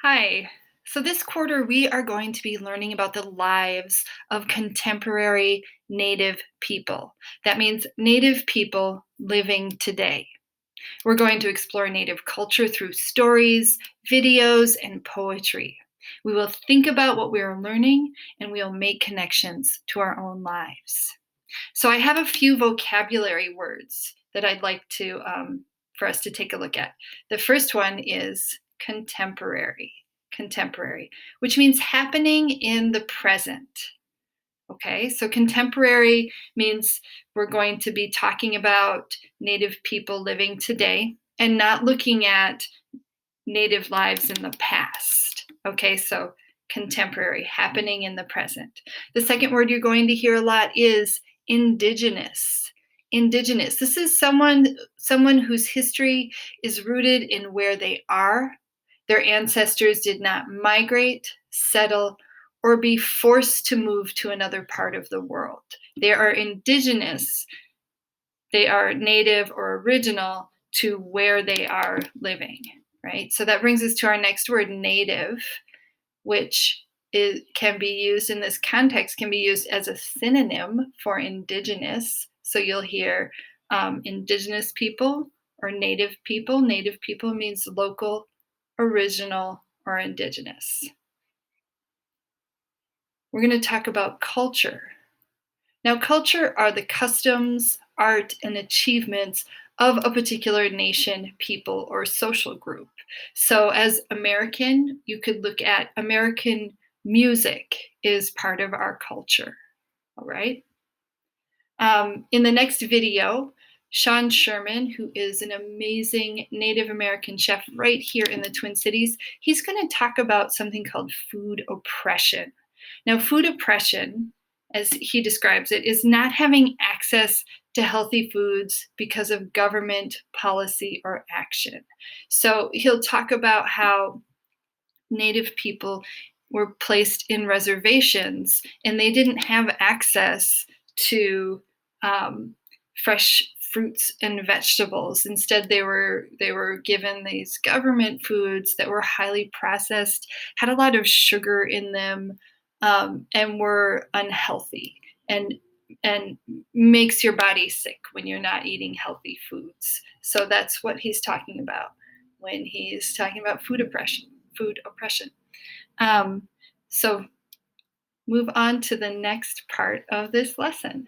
Hi. So, this quarter, we are going to be learning about the lives of contemporary Native people. That means Native people living today. We're going to explore Native culture through stories, videos, and poetry. We will think about what we are learning and we'll make connections to our own lives. So, I have a few vocabulary words that I'd like for us to take a look at. The first one is contemporary. Contemporary, which means happening in the present. Okay, so contemporary means we're going to be talking about Native people living today and not looking at Native lives in the past. Okay, so contemporary, happening in the present. The second word you're going to hear a lot is indigenous. Indigenous. This is someone whose history is rooted in where they are. Their ancestors did not migrate, settle, or be forced to move to another part of the world. They are indigenous. They are native or original to where they are living, right? So that brings us to our next word, native, which can be used in this context, can be used as a synonym for indigenous. So you'll hear indigenous people or native people. Native people means local, original, or indigenous. We're going to talk about culture. Now, culture are the customs, art, and achievements of a particular nation, people, or social group. So, as American, you could look at American music is part of our culture. All right. In the next video, Sean Sherman, who is an amazing Native American chef right here in the Twin Cities, he's going to talk about something called food oppression. Now, food oppression, as he describes it, is not having access to healthy foods because of government policy or action. So he'll talk about how Native people were placed in reservations and they didn't have access to um, fresh fruits and vegetables. Instead, they were given these government foods that were highly processed, had a lot of sugar in them, and were unhealthy and and makes your body sick when you're not eating healthy foods. So that's what he's talking about when he's talking about food oppression. Food oppression. Um, so move on to the next part of this lesson.